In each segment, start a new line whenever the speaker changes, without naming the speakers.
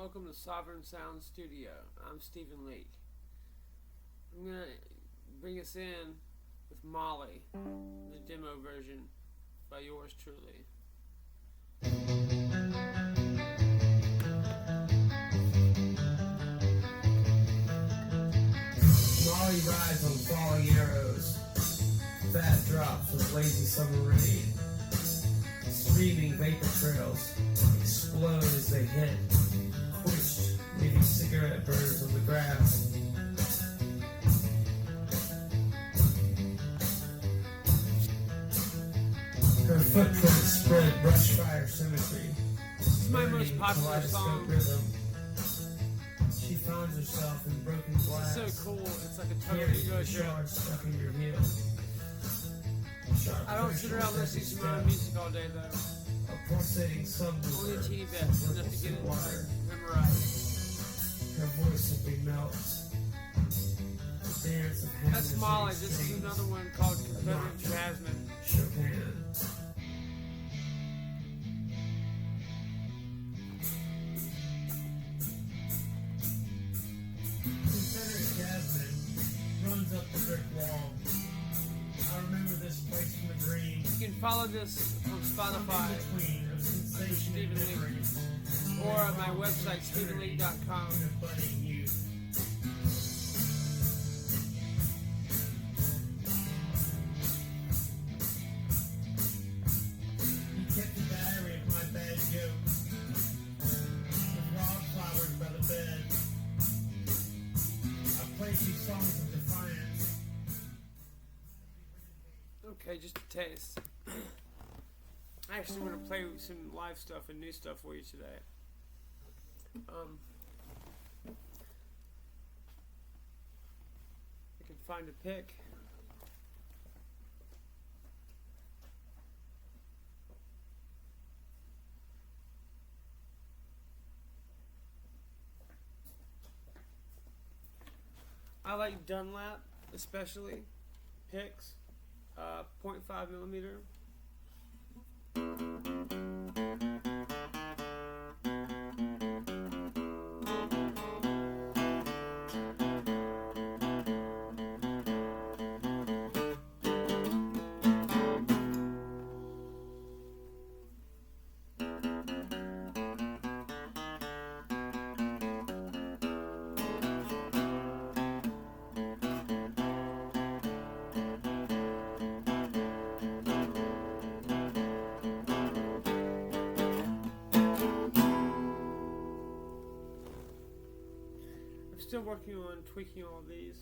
Welcome to Sovereign Sound Studio. I'm Stephen Leake. I'm going to bring us in with Molly, the demo version by yours truly.
Molly rides on falling arrows, fat drops with lazy summer rain. Streaming vapor trails explode as they hit, pushed, leaving cigarette burns on the grass. Her footprints spread brush fire symmetry.
This is my most popular song.
Rhythm. She finds herself in broken glass.
It's so cool. It's like a totally good show.
Stuck in your heel.
I don't sit around listening to my own music all day though.
A pulsating subwoofer.
Only a teeny bit, enough to get it memorized.
Her voice simply melts. The dance of heaven.
That's Molly. This is another one called Confederate Jasmine.
Chopin. Confederate Jasmine runs up the brick wall. I remember this place from the green.
You can follow this on Spotify under Stephen Leake or at my website StephenLeake.com.
He kept a diary of my bad jokes with wildflowers by the bed. I played these songs of defiance.
Okay, just a taste. I actually want to play some live stuff and new stuff for you today. I can find a pick. I like Dunlap, especially picks. 0.5 millimeter. Still working on tweaking all of these.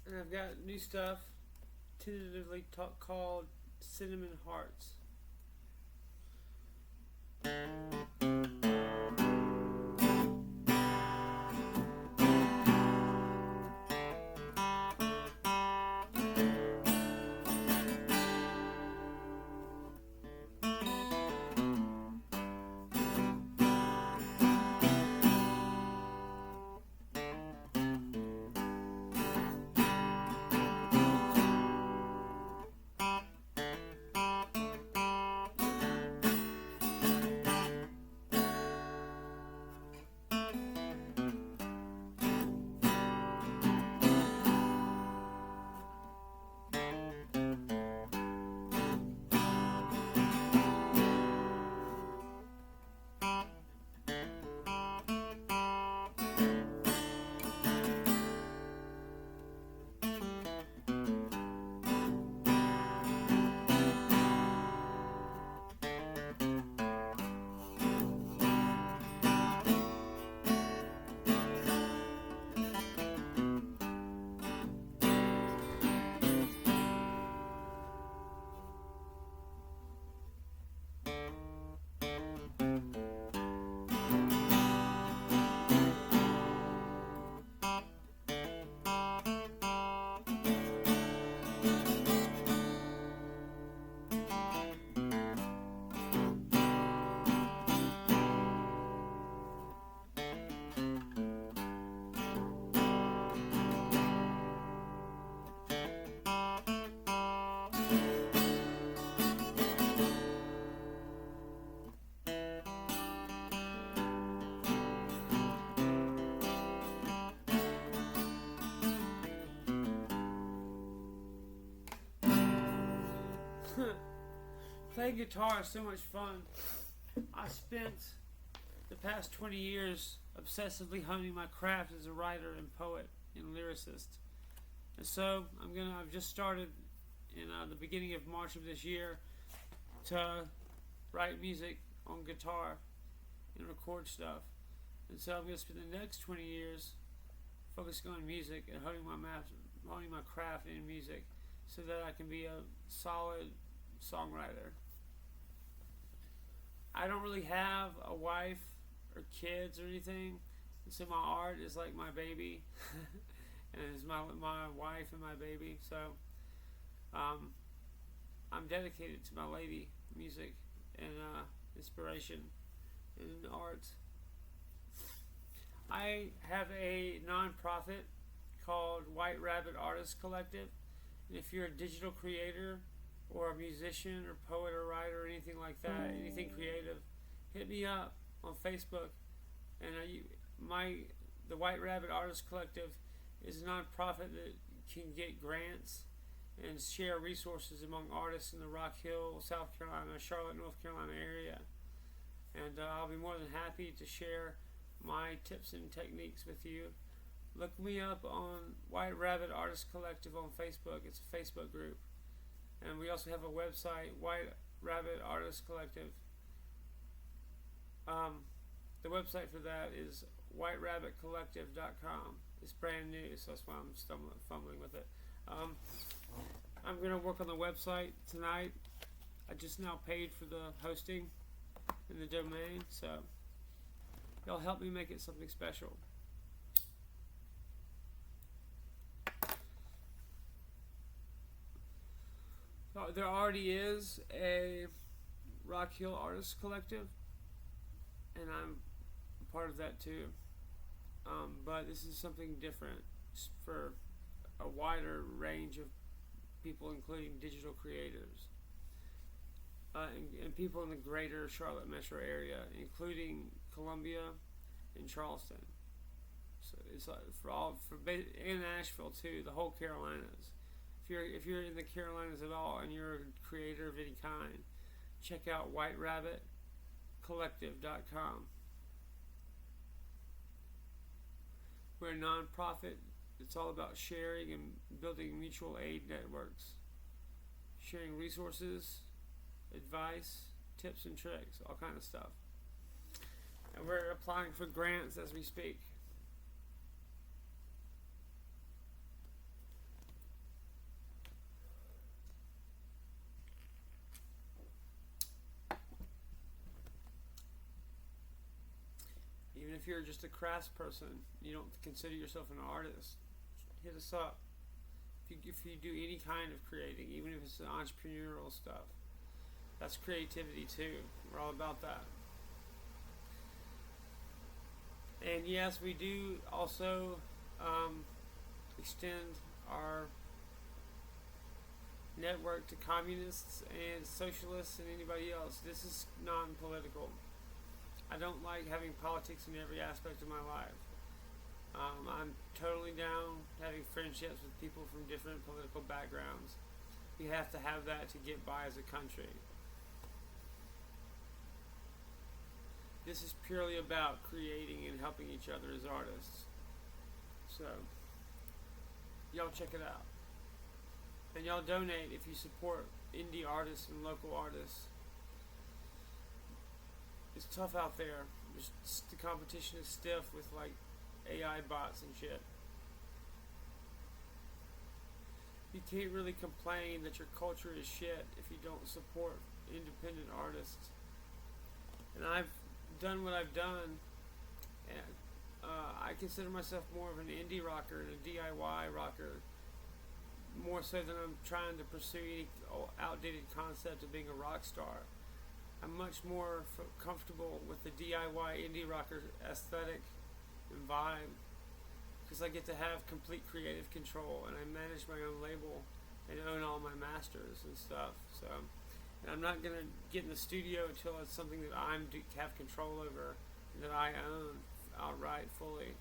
And I've got new stuff, tentatively called Cinnamon Hearts. Playing guitar is so much fun. I spent the past 20 years obsessively honing my craft as a writer and poet and lyricist. And so I've just started in the beginning of March of this year to write music on guitar and record stuff. And so I'm going to spend the next 20 years focusing on music and honing my craft in music so that I can be a solid songwriter. I don't really have a wife or kids or anything, and so my art is like my baby, and it's my wife and my baby. So I'm dedicated to my lady, music, and inspiration, and art. I have a non-profit called White Rabbit Artist Collective, and if you're a digital creator or a musician or poet or writer or anything like that, anything creative, hit me up on Facebook. And the White Rabbit Artist Collective is a non-profit that can get grants and share resources among artists in the Rock Hill, South Carolina, Charlotte, North Carolina area. And I'll be more than happy to share my tips and techniques with you. Look me up on White Rabbit Artist Collective on Facebook. It's a Facebook group. And we also have a website, White Rabbit Artist Collective. The website for that is whiterabbitcollective.com. It's brand new, so that's why I'm fumbling with it. I'm going to work on the website tonight. I just now paid for the hosting and the domain, so y'all help me make it something special. There already is a Rock Hill Artist Collective, and I'm a part of that too. But this is something different for a wider range of people, including digital creators and people in the greater Charlotte metro area, including Columbia and Charleston. So it's like and Nashville too, the whole Carolinas. If you're in the Carolinas at all and you're a creator of any kind, check out whiterabbitcollective.com. We're a non-profit. It's all about sharing and building mutual aid networks, sharing resources, advice, tips and tricks, all kind of stuff. And we're applying for grants as we speak. Even if you're just a craftsperson, you don't consider yourself an artist, hit us up. If you do any kind of creating, even if it's entrepreneurial stuff, that's creativity too. We're all about that. And yes, we do also extend our network to communists and socialists and anybody else. This is non-political. I don't like having politics in every aspect of my life. I'm totally down having friendships with people from different political backgrounds. You have to have that to get by as a country. This is purely about creating and helping each other as artists. So, y'all check it out. And y'all donate if you support indie artists and local artists. It's tough out there. The competition is stiff with like AI bots and shit. You can't really complain that your culture is shit if you don't support independent artists. And I've done what I've done, and I consider myself more of an indie rocker and a DIY rocker, more so than I'm trying to pursue any outdated concept of being a rock star. I'm much more comfortable with the DIY indie rocker aesthetic and vibe because I get to have complete creative control and I manage my own label and own all my masters and stuff. So, and I'm not gonna get in the studio until it's something that I have control over and that I own outright fully.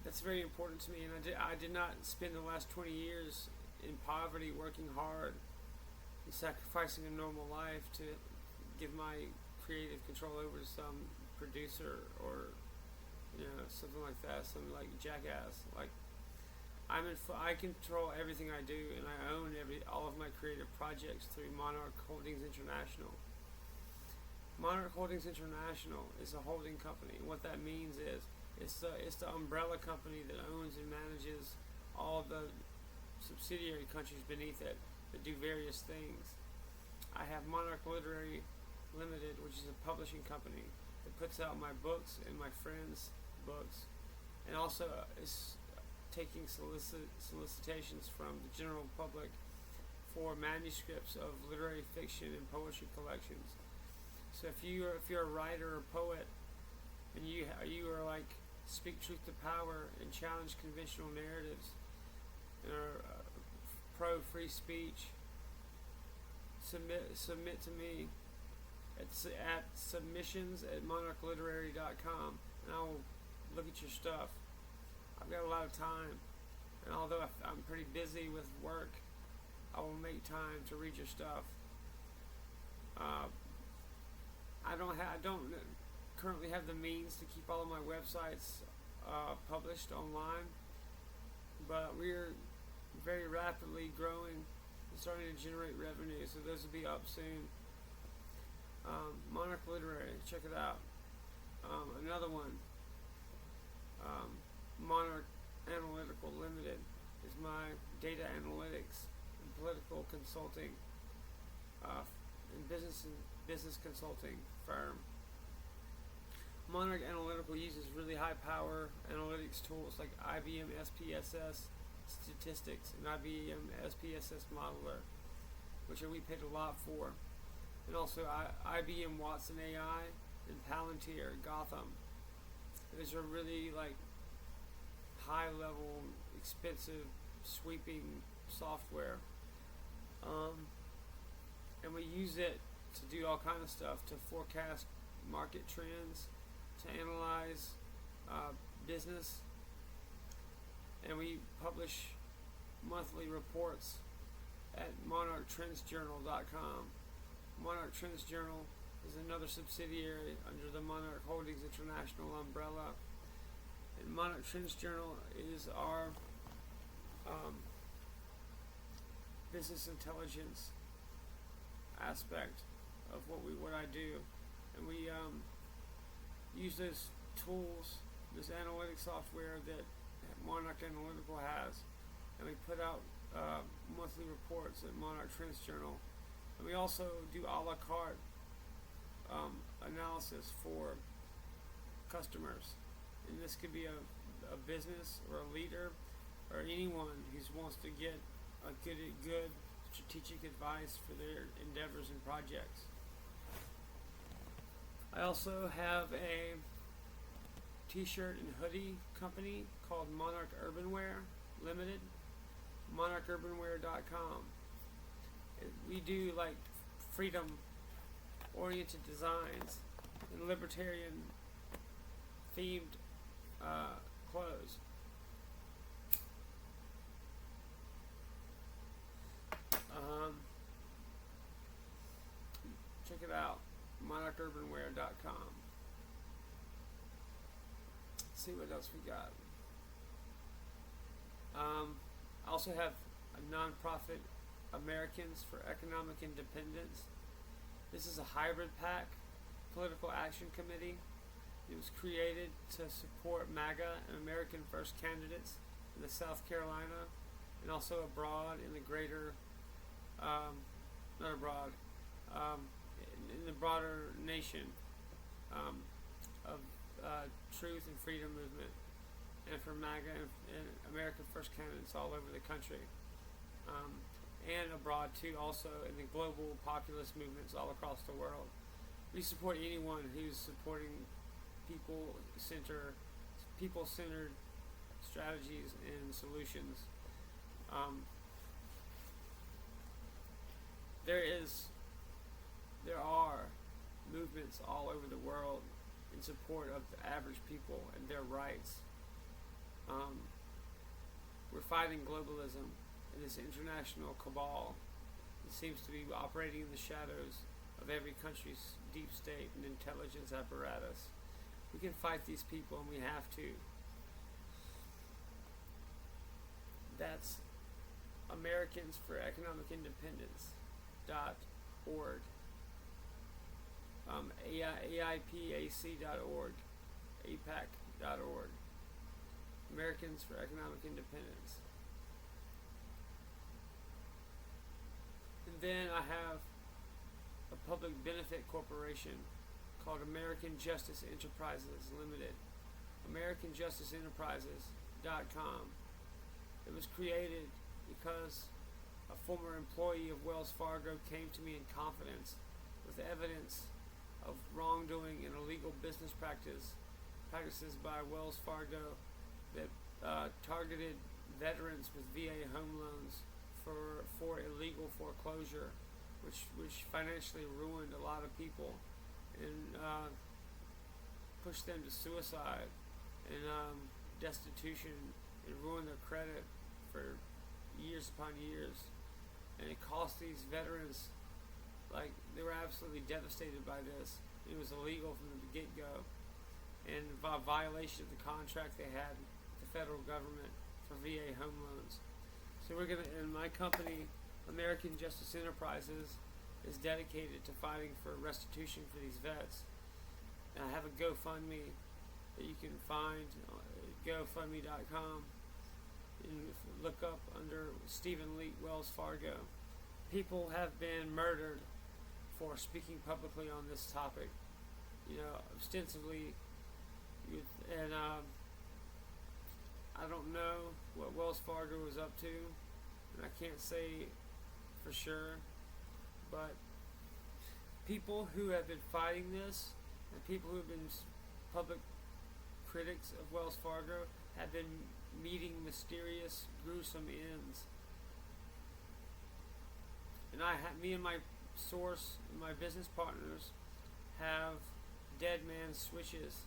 That's very important to me, and I did not spend the last 20 years in poverty working hard sacrificing a normal life to give my creative control over to some producer or something like that, some like jackass. Like I control everything I do, and I own all of my creative projects through Monarch Holdings International. Monarch Holdings International is a holding company, and what that means is it's the umbrella company that owns and manages all the subsidiary countries beneath it that do various things. I have Monarch Literary Limited, which is a publishing company that puts out my books and my friends' books, and also is taking solicitations from the general public for manuscripts of literary fiction and poetry collections. So if you're a writer or poet, and you are like speak truth to power and challenge conventional narratives, and are pro free speech, submit to me at submissions@monarchliterary.com, and I'll look at your stuff. I've got a lot of time, and although I'm pretty busy with work, I will make time to read your stuff. I don't currently have the means to keep all of my websites published online, but we're very rapidly growing and starting to generate revenue, so those will be up soon. Monarch Literary, check it out. Another one, Monarch Analytical Limited, is my data analytics and political consulting and business consulting firm. Monarch Analytical uses really high power analytics tools like IBM SPSS Statistics and IBM SPSS Modeler, which we paid a lot for, and also IBM Watson AI and Palantir Gotham. These are really like high level, expensive, sweeping software, and we use it to do all kind of stuff, to forecast market trends, to analyze business, and we publish monthly reports at monarchtrendsjournal.com. Monarch Trends Journal is another subsidiary under the Monarch Holdings International umbrella, and Monarch Trends Journal is our business intelligence aspect of what I do, and we use those tools, this analytic software that Monarch Analytical has, and we put out monthly reports at Monarch Trends Journal, and we also do a la carte analysis for customers, and this could be a business or a leader or anyone who wants to get a good strategic advice for their endeavors and projects. I also have a t-shirt and hoodie company called Monarch Urbanwear Limited, monarchurbanwear.com. We do like freedom oriented designs and libertarian themed clothes. Check it out, monarchurbanwear.com. See what else we got. I also have a nonprofit, Americans for Economic Independence. This is a hybrid PAC, Political Action Committee. It was created to support MAGA and American First candidates in the South Carolina and also abroad in the greater, not abroad, in the broader nation of truth and freedom movement, and for MAGA and American First candidates all over the country, and abroad too, also in the global populist movements all across the world. We support anyone who's supporting people-centered strategies and solutions. There are movements all over the world in support of the average people and their rights. We're fighting globalism and this international cabal It seems to be operating in the shadows of every country's deep state and intelligence apparatus. We can fight these people, and we have to. That's Americans for Economic Independence.org. AIPAC.org. APAC.org. Americans for Economic Independence. And then I have a public benefit corporation called American Justice Enterprises Limited. AmericanJusticeEnterprises.com. It was created because a former employee of Wells Fargo came to me in confidence with evidence of wrongdoing and illegal business practices by Wells Fargo that targeted veterans with VA home loans for illegal foreclosure, which financially ruined a lot of people and pushed them to suicide and destitution and ruined their credit for years upon years. And it cost these veterans, like, they were absolutely devastated by this. It was illegal from the get-go, and by violation of the contract they had with the federal government for VA home loans. So we're gonna, and my company, American Justice Enterprises, is dedicated to fighting for restitution for these vets. And I have a GoFundMe that you can find at GoFundMe.com, and look up under Stephen Leake, Wells Fargo. People have been murdered for speaking publicly on this topic, ostensibly, and I don't know what Wells Fargo was up to, and I can't say for sure, but people who have been fighting this, and people who have been public critics of Wells Fargo, have been meeting mysterious, gruesome ends. And me and my source, and my business partners, have dead man switches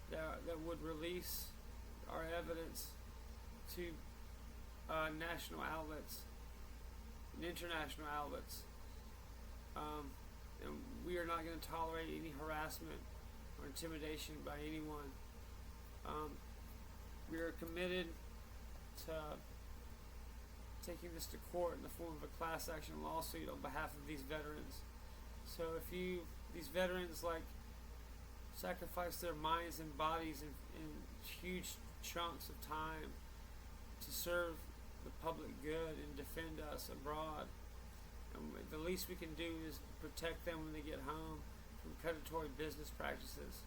that would release our evidence to national outlets and international outlets. And we are not going to tolerate any harassment or intimidation by anyone. We are committed to taking this to court in the form of a class action lawsuit on behalf of these veterans. So if these veterans sacrifice their minds and bodies in huge chunks of time to serve the public good and defend us abroad, and the least we can do is protect them when they get home from predatory business practices.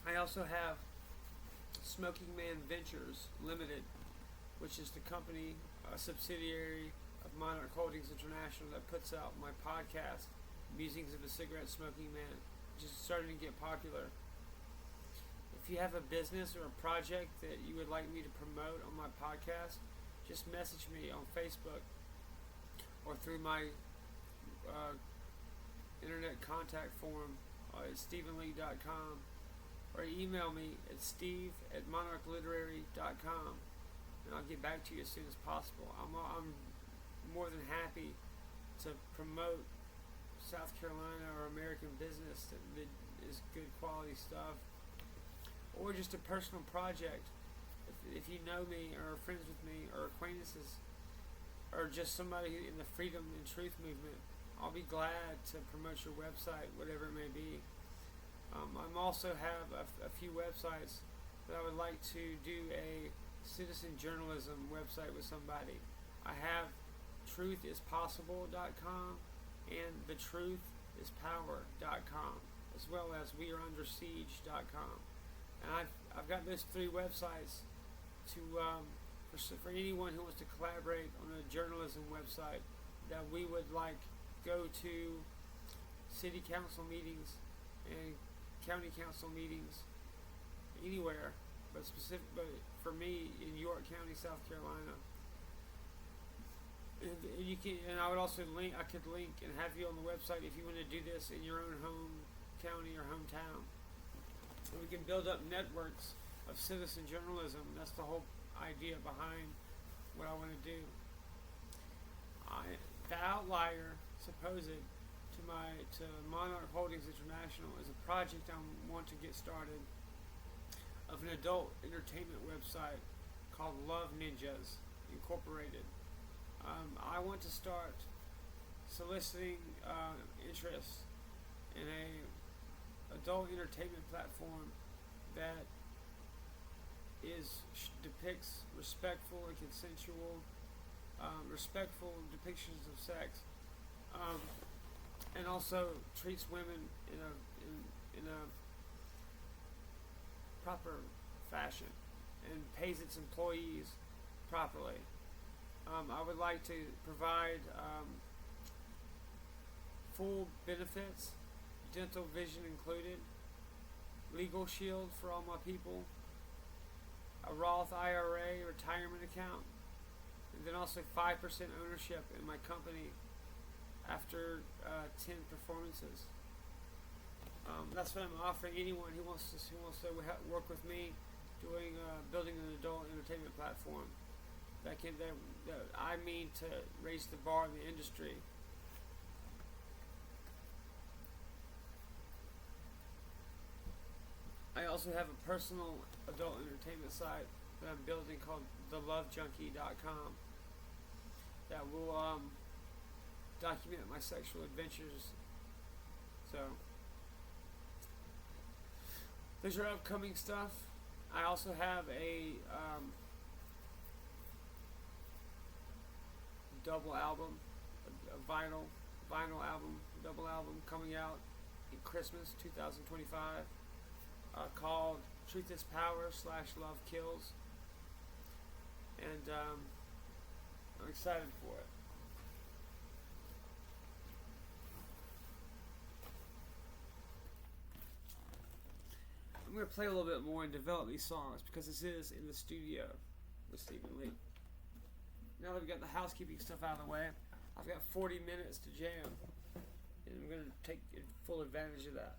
I also have Smoking Man Ventures Limited, which is the company, a subsidiary of Monarch Holdings International, that puts out my podcast, Musings of a Cigarette Smoking Man, which is starting to get popular. If you have a business or a project that you would like me to promote on my podcast, just message me on Facebook or through my internet contact form at StephenLeake.com, or email me at steve@monarchliterary.com, and I'll get back to you as soon as possible. I'm more than happy to promote South Carolina or American business that is good quality stuff, or just a personal project. If you know me or are friends with me or acquaintances or just somebody in the freedom and truth movement, I'll be glad to promote your website, whatever it may be. I also have a few websites that I would like to do a citizen journalism website with somebody. I have truthispossible.com and thetruithispower.com, as well as weareundersiege.com. And I've got those three websites to for anyone who wants to collaborate on a journalism website that we would go to city council meetings and county council meetings anywhere, but for me in York County, South Carolina. And you can, and I would also link. I could link and have you on the website if you want to do this in your own home county or hometown. And we can build up networks of citizen journalism. That's the whole idea behind what I want to do. The outlier, supposed to Monarch Holdings International, is a project I want to get started of an adult entertainment website called Love Ninjas Incorporated. I want to start soliciting interest in a adult entertainment platform that depicts respectful and consensual, respectful depictions of sex, and also treats women in a proper fashion and pays its employees properly. I would like to provide full benefits, dental vision included, legal shield for all my people, a Roth IRA retirement account, and then also 5% ownership in my company after 10 performances. That's what I'm offering anyone who wants to work with me, building an adult entertainment platform that I mean to raise the bar in the industry. I also have a personal adult entertainment site that I'm building called thelovejunkie.com that will document my sexual adventures. So there's your upcoming stuff. I also have a double album, a vinyl album, double album coming out in Christmas 2025 called Truth is Power / Love Kills, and I'm excited for it. I'm going to play a little bit more and develop these songs because this is in the studio with Stephen Leake. Now that we've got the housekeeping stuff out of the way, I've got 40 minutes to jam, and I'm going to take full advantage of that.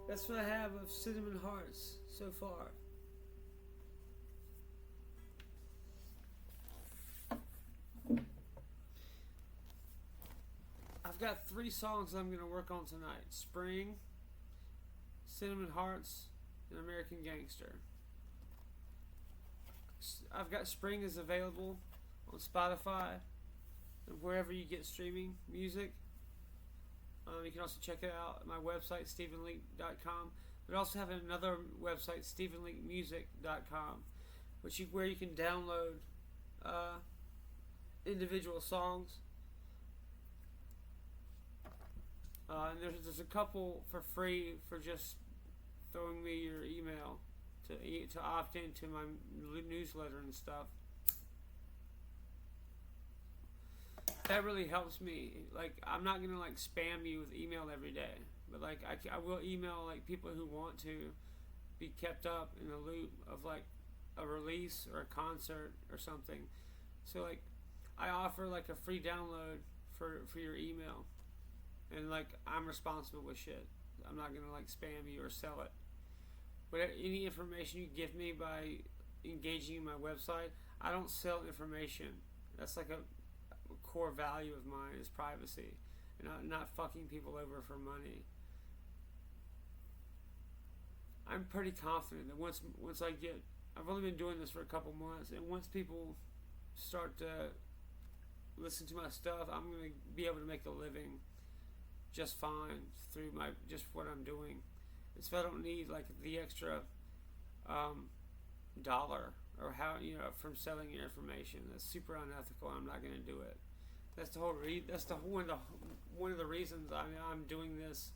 That's what I have of Cinnamon Hearts so far. I've got 3 songs I'm going to work on tonight: Spring, Cinnamon Hearts, and American Gangster. I've got Spring is available on Spotify and wherever you get streaming music. You can also check it out at my website, StephenLeake.com. But I also have another website, StephenLeakeMusic.com, where you can download individual songs. And there's a couple for free for just throwing me your email to opt into my newsletter and stuff. That really helps me. Like, I'm not gonna like spam you with email every day, but like I will email like people who want to be kept up in the loop of like a release or a concert or something. So like I offer like a free download for your email, and like I'm responsible with shit. I'm not gonna like spam you or sell it. But any information you give me by engaging in my website, I don't sell information. That's like a core value of mine is privacy, and not fucking people over for money. I'm pretty confident that once I've only been doing this for a couple months, and once people start to listen to my stuff, I'm gonna be able to make a living just fine through just what I'm doing. It's if I don't need like the extra dollar or from selling your information. That's super unethical. I'm not gonna do it. That's the whole. One of the reasons I'm doing this,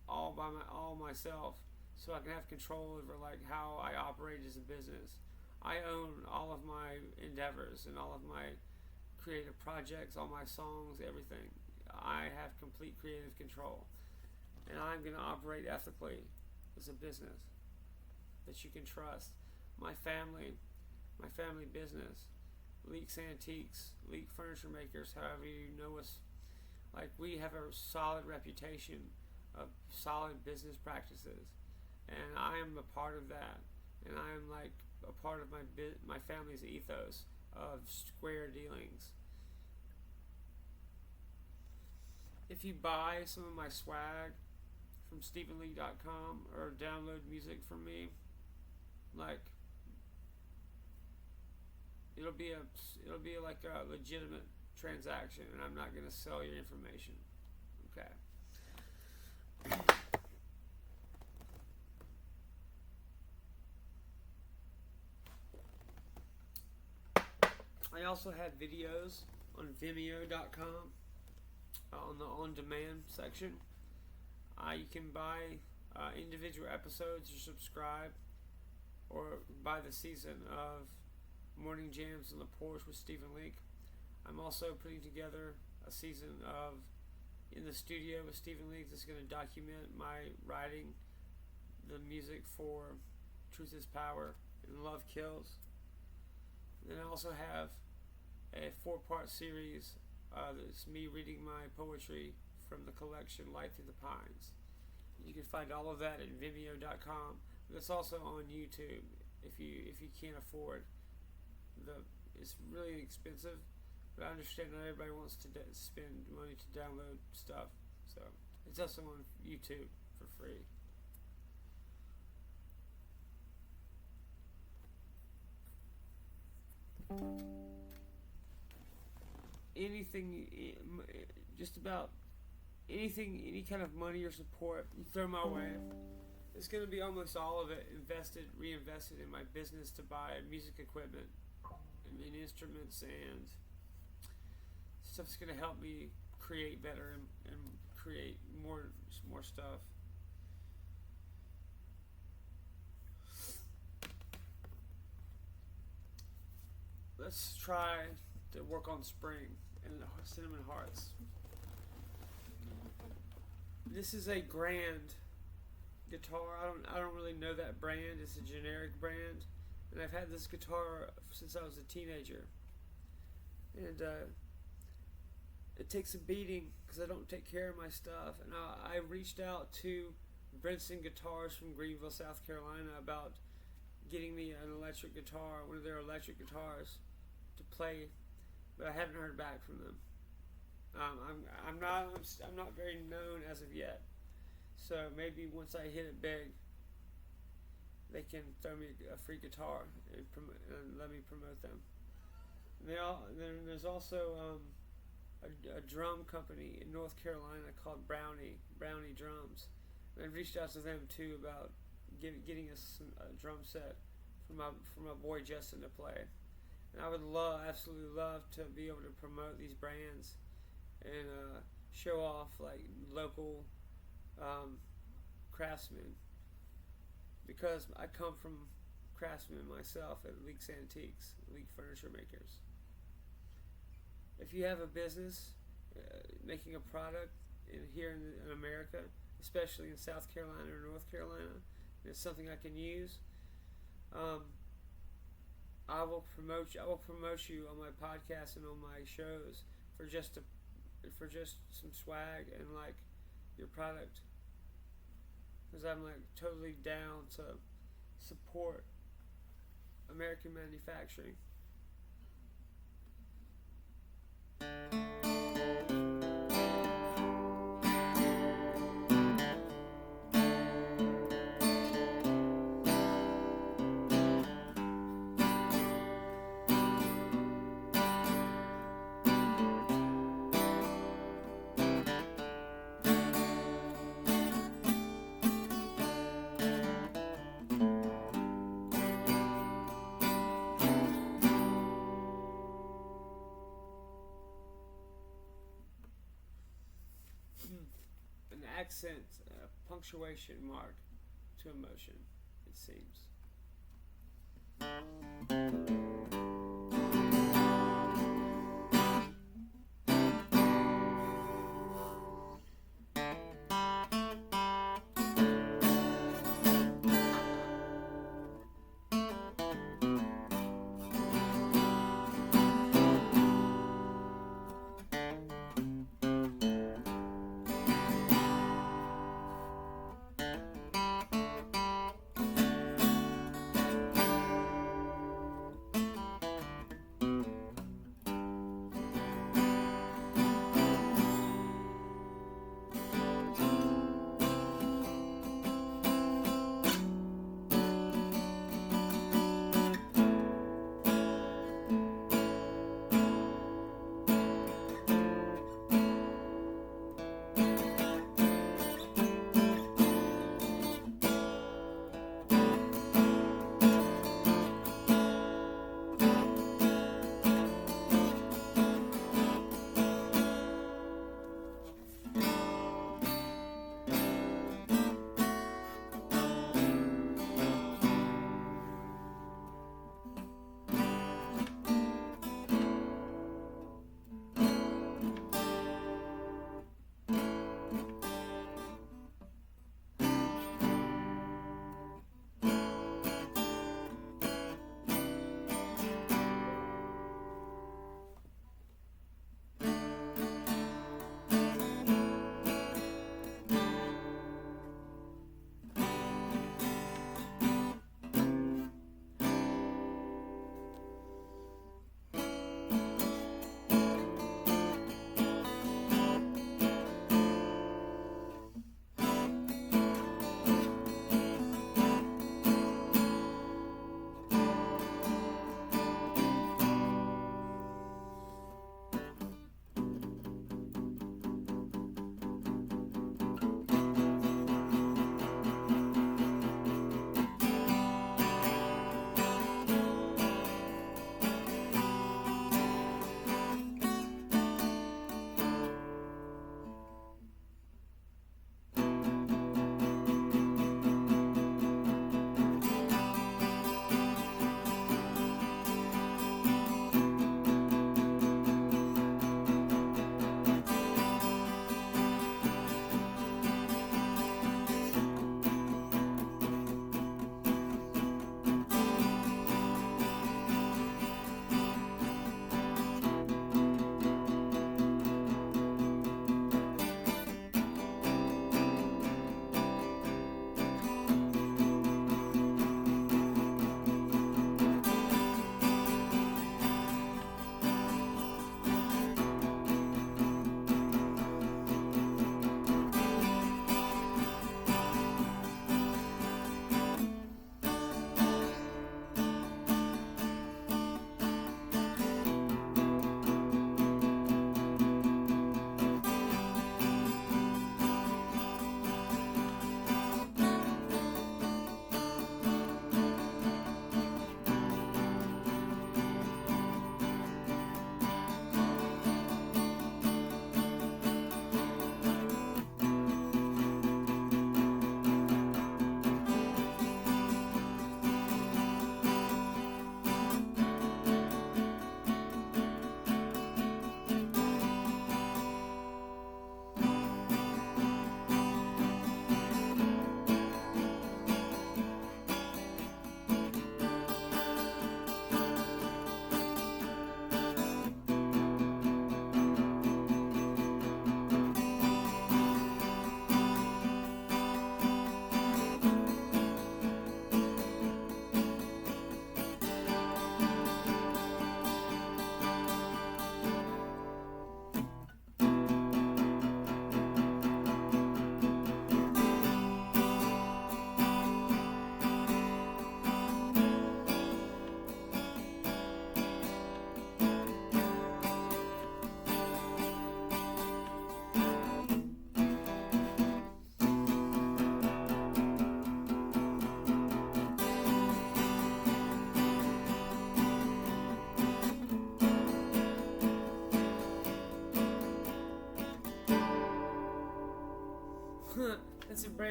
all myself, so I can have control over like how I operate as a business. I own all of my endeavors and all of my creative projects, all my songs, everything. I have complete creative control, and I'm gonna operate ethically as a business that you can trust. My family business, Leake's Antiques, Leake Furniture Makers, however you know us, like we have a solid reputation of solid business practices, and I am a part of that, and I am like a part of my family's ethos of square dealings. If you buy some of my swag from StephenLeake.com or download music from me, like it'll be like a legitimate transaction, and I'm not gonna sell your information. Okay. I also have videos on Vimeo.com on the on-demand section. You can buy individual episodes or subscribe, or buy the season of Morning Jams on the Porch with Stephen Leake. I'm also putting together a season of In the Studio with Stephen Leake that's going to document my writing the music for Truth is Power and Love Kills. And then I also have a 4-part series that's me reading my poetry from the collection Light Through the Pines. You can find all of that at Vimeo.com. But it's also on YouTube if you can't afford it's really expensive, but I understand not everybody wants to spend money to download stuff, so it's also on YouTube for free. Anything, just about anything, any kind of money or support you throw my way, it's going to be almost all of it reinvested in my business to buy music equipment and instruments and stuff that's going to help me create better and create more stuff. Let's try to work on Spring and Cinnamon Hearts. This is a Grand guitar. I don't really know that brand. It's a generic brand, and I've had this guitar since I was a teenager. And it takes a beating because I don't take care of my stuff. And I reached out to Brinson Guitars from Greenville, South Carolina, about getting me an electric guitar, one of their electric guitars, to play, but I haven't heard back from them. I'm not very known as of yet. So maybe once I hit it big, they can throw me a free guitar and let me promote them. Then there's also a drum company in North Carolina called Brownie Drums. And I've reached out to them too about getting us a drum set for my boy Justin to play. And I would absolutely love to be able to promote these brands and show off like local craftsmen, because I come from craftsmen myself at Leake's Antiques, Leake Furniture Makers. If you have a business making a product here in America, especially in South Carolina or North Carolina, and it's something I can use, I will promote you on my podcast and on my shows for just some swag and like your product, because I'm like totally down to support American manufacturing. An accent, punctuation mark to emotion, it seems.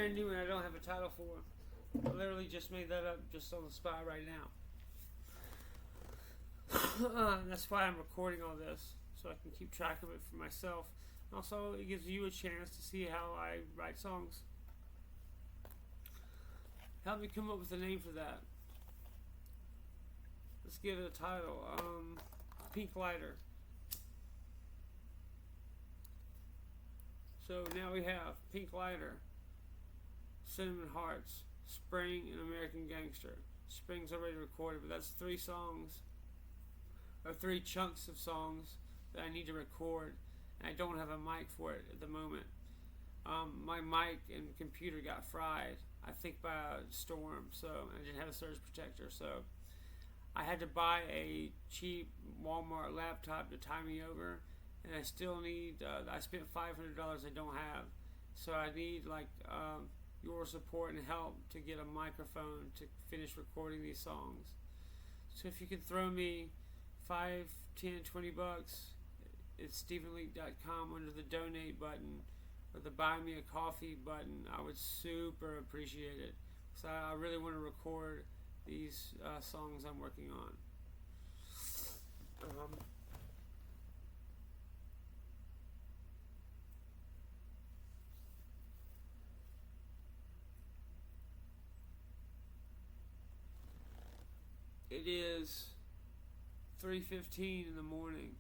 brand new and I don't have a title for. I literally just made that up just on the spot right now. That's why I'm recording all this, so I can keep track of it for myself. Also, it gives you a chance to see how I write songs. Help me come up with a name for that. Let's give it a title. Pink Lighter. So now we have Pink Lighter, Cinnamon Hearts, Spring, and American Gangster. Spring's already recorded, but that's 3 songs, or 3 chunks of songs that I need to record, and I don't have a mic for it at the moment. My mic and computer got fried, I think by a storm, so I didn't have a surge protector, so I had to buy a cheap Walmart laptop to tie me over, and I still need, I spent $500 I don't have, so I need your support and help to get a microphone to finish recording these songs. So if you could throw me $5, $10, $20, it's StephenLeake.com under the donate button or the buy me a coffee button. I would super appreciate it, because I really want to record these songs I'm working on. It is 3:15 in the morning.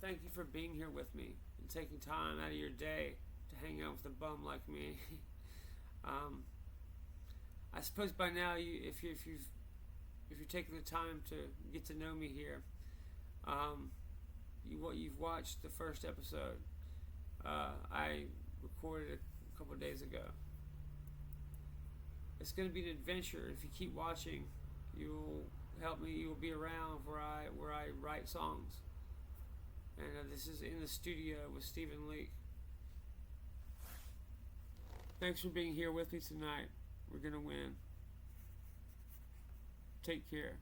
Thank you for being here with me and taking time out of your day to hang out with a bum like me. I suppose by now, if you're taking the time to get to know me here, you've watched the first episode. I recorded a couple of days ago. It's going to be an adventure. If you keep watching, you'll help me. You'll be around where I write songs. And this is in the studio with Stephen Leake. Thanks for being here with me tonight. We're going to win. Take care.